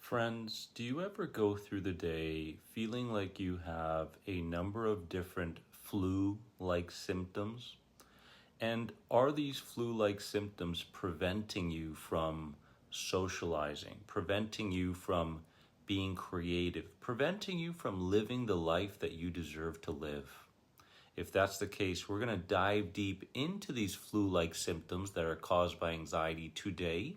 Friends, do you ever go through the day feeling like you have a number of different flu-like symptoms? And are these flu-like symptoms preventing you from socializing, preventing you from being creative, preventing you from living the life that you deserve to live? If that's the case, we're going to dive deep into these flu-like symptoms that are caused by anxiety today.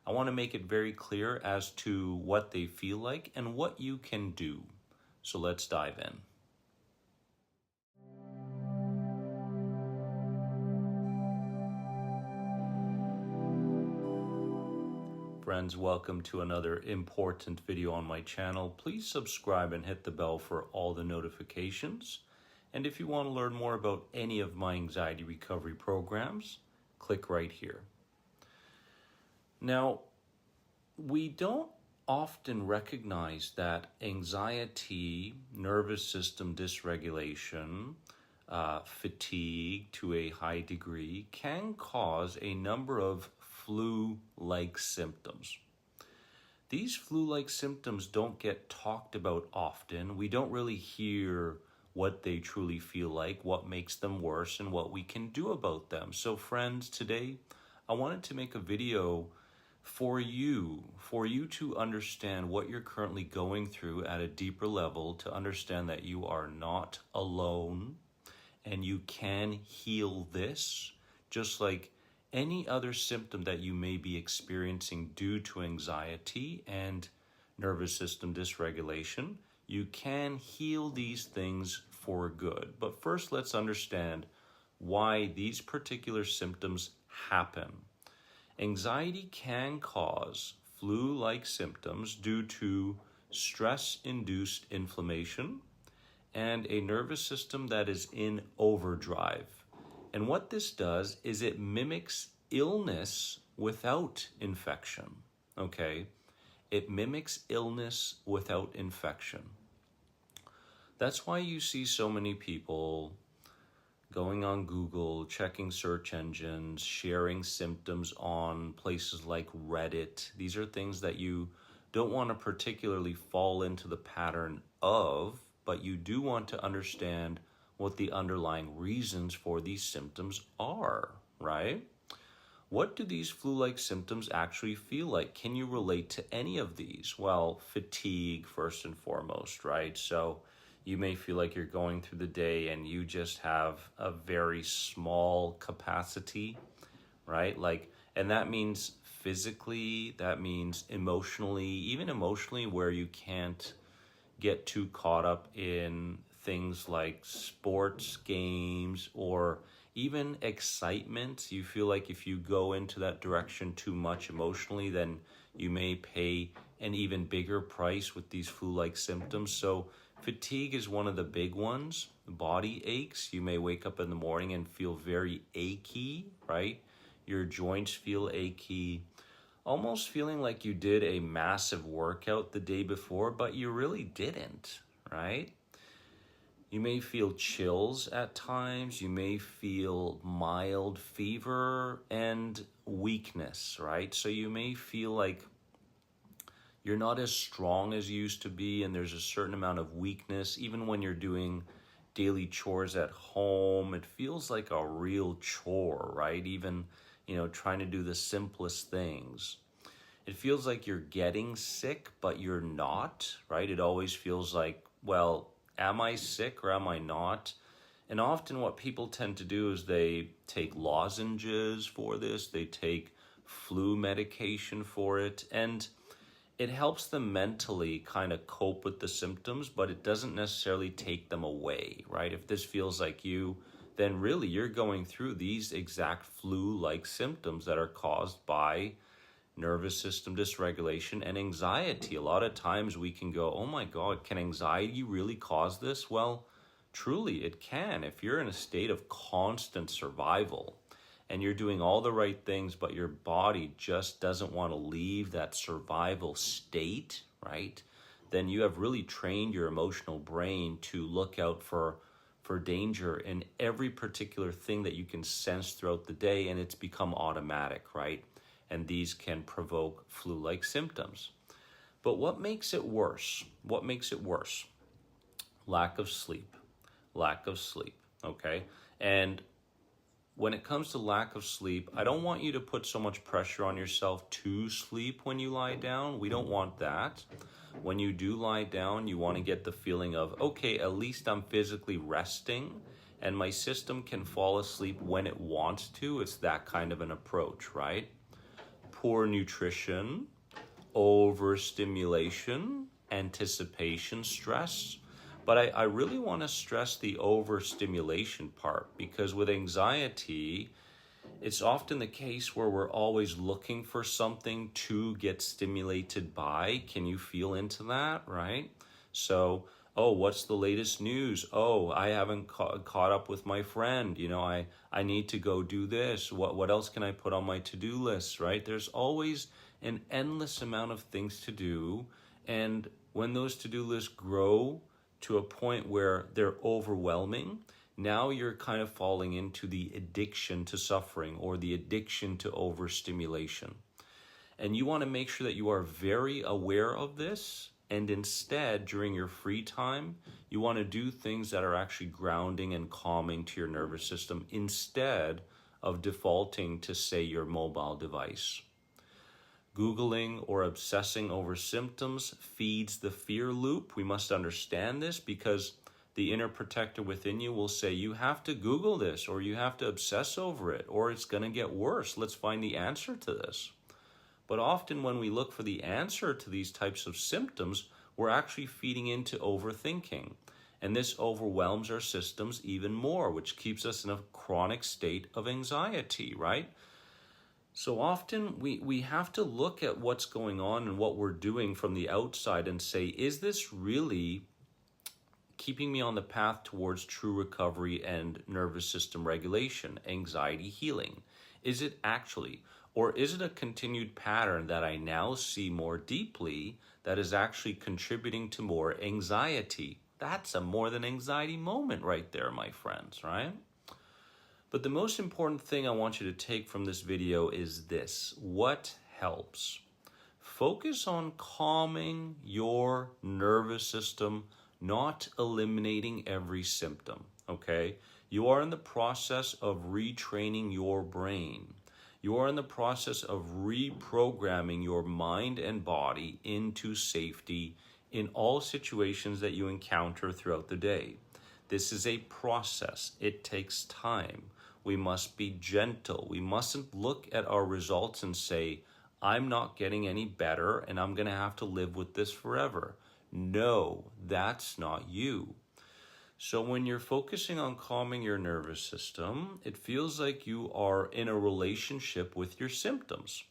I want to make it very clear as to what they feel like and what you can do. So let's dive in. Friends, welcome to another important video on my channel. Please subscribe and hit the bell for all the notifications. And if you want to learn more about any of my anxiety recovery programs, click right here. Now, we don't often recognize that anxiety, nervous system dysregulation, fatigue to a high degree can cause a number of flu-like symptoms. These flu-like symptoms don't get talked about often. We don't really hear what they truly feel like, what makes them worse, and what we can do about them. So friends, today I wanted to make a video for you to understand what you're currently going through at a deeper level, to understand that you are not alone and you can heal this, just like any other symptom that you may be experiencing due to anxiety and nervous system dysregulation. You can heal these things for good. But first, let's understand why these particular symptoms happen. Anxiety can cause flu-like symptoms due to stress-induced inflammation and a nervous system that is in overdrive. And what this does is it mimics illness without infection, okay? It mimics illness without infection. That's why you see so many people going on Google, checking search engines, sharing symptoms on places like Reddit. These are things that you don't want to particularly fall into the pattern of, but you do want to understand what the underlying reasons for these symptoms are, right? What do these flu-like symptoms actually feel like? Can you relate to any of these? Well, fatigue first and foremost, right? So you may feel like you're going through the day and you just have a very small capacity, right? And that means physically, that means emotionally, even emotionally, where you can't get too caught up in things like sports, games, or even excitement. You feel like if you go into that direction too much emotionally, then you may pay an even bigger price with these flu-like symptoms. So fatigue is one of the big ones. Body aches. You may wake up in the morning and feel very achy, right? Your joints feel achy, almost feeling like you did a massive workout the day before, but you really didn't, right? You may feel chills at times. You may feel mild fever and weakness, right? So you may feel like you're not as strong as you used to be, and there's a certain amount of weakness. Even when you're doing daily chores at home, it feels like a real chore, right? Even, trying to do the simplest things. It feels like you're getting sick, but you're not, right? It always feels like, well, am I sick or am I not? And often what people tend to do is they take lozenges for this, they take flu medication for it, and it helps them mentally kind of cope with the symptoms, but it doesn't necessarily take them away, right? If this feels like you, then really you're going through these exact flu-like symptoms that are caused by nervous system dysregulation and anxiety. A lot of times we can go, oh my God, can anxiety really cause this? Well, truly it can. If you're in a state of constant survival and you're doing all the right things, but your body just doesn't want to leave that survival state, right? Then you have really trained your emotional brain to look out for danger in every particular thing that you can sense throughout the day, and it's become automatic, right? And these can provoke flu-like symptoms. But what makes it worse? What makes it worse? Lack of sleep. Lack of sleep, okay? And when it comes to lack of sleep, I don't want you to put so much pressure on yourself to sleep when you lie down. We don't want that. When you do lie down, you want to get the feeling of, okay, at least I'm physically resting and my system can fall asleep when it wants to. It's that kind of an approach, right? Poor nutrition, overstimulation, anticipation stress. But I really want to stress the overstimulation part, because with anxiety, it's often the case where we're always looking for something to get stimulated by. Can you feel into that, right? So, oh, what's the latest news? Oh, I haven't caught up with my friend. You know, I need to go do this. What else can I put on my to-do list, right? There's always an endless amount of things to do. And when those to-do lists grow to a point where they're overwhelming, now you're kind of falling into the addiction to suffering or the addiction to overstimulation. And you want to make sure that you are very aware of this. And instead, during your free time, you want to do things that are actually grounding and calming to your nervous system instead of defaulting to, say, your mobile device. Googling or obsessing over symptoms feeds the fear loop. We must understand this, because the inner protector within you will say, you have to Google this, or you have to obsess over it, or it's going to get worse. Let's find the answer to this. But often when we look for the answer to these types of symptoms, we're actually feeding into overthinking. And this overwhelms our systems even more, which keeps us in a chronic state of anxiety, right? So often we have to look at what's going on and what we're doing from the outside and say, is this really keeping me on the path towards true recovery and nervous system regulation, anxiety healing? Is it actually? Or is it a continued pattern that I now see more deeply that is actually contributing to more anxiety? That's a more than anxiety moment right there, my friends, right? But the most important thing I want you to take from this video is this. What helps? Focus on calming your nervous system, not eliminating every symptom, okay? You are in the process of retraining your brain. You are in the process of reprogramming your mind and body into safety in all situations that you encounter throughout the day. This is a process. It takes time. We must be gentle. We mustn't look at our results and say, I'm not getting any better and I'm going to have to live with this forever. No, that's not you. So when you're focusing on calming your nervous system, it feels like you are in a relationship with your symptoms.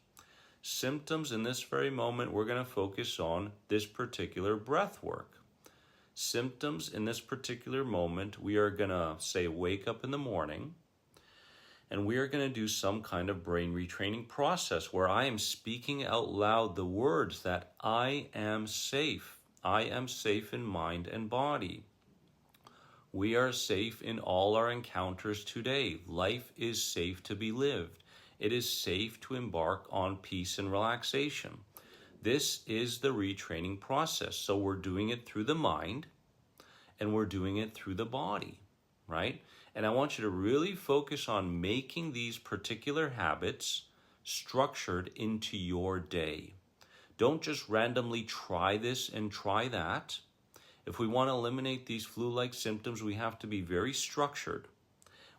Symptoms in this very moment, we're going to focus on this particular breath work. Symptoms in this particular moment, we are going to say wake up in the morning, and we are going to do some kind of brain retraining process where I am speaking out loud the words that I am safe. I am safe in mind and body. We are safe in all our encounters today. Life is safe to be lived. It is safe to embark on peace and relaxation. This is the retraining process. So we're doing it through the mind and we're doing it through the body, right? And I want you to really focus on making these particular habits structured into your day. Don't just randomly try this and try that. If we want to eliminate these flu-like symptoms, we have to be very structured.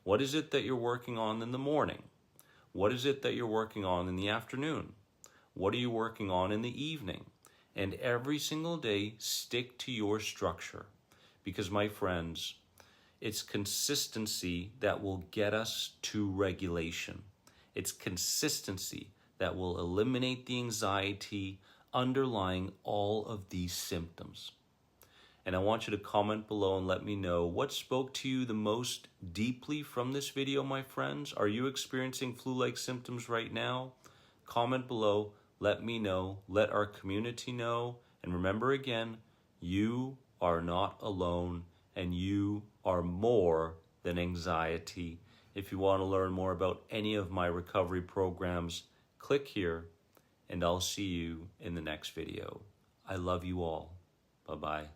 What is it that you're working on in the morning? What is it that you're working on in the afternoon? What are you working on in the evening? And every single day, stick to your structure. Because, my friends, it's consistency that will get us to regulation. It's consistency that will eliminate the anxiety underlying all of these symptoms. And I want you to comment below and let me know what spoke to you the most deeply from this video, my friends. Are you experiencing flu-like symptoms right now? Comment below, let me know, let our community know. And remember again, you are not alone and you are more than anxiety. If you want to learn more about any of my recovery programs, click here and I'll see you in the next video. I love you all. Bye-bye.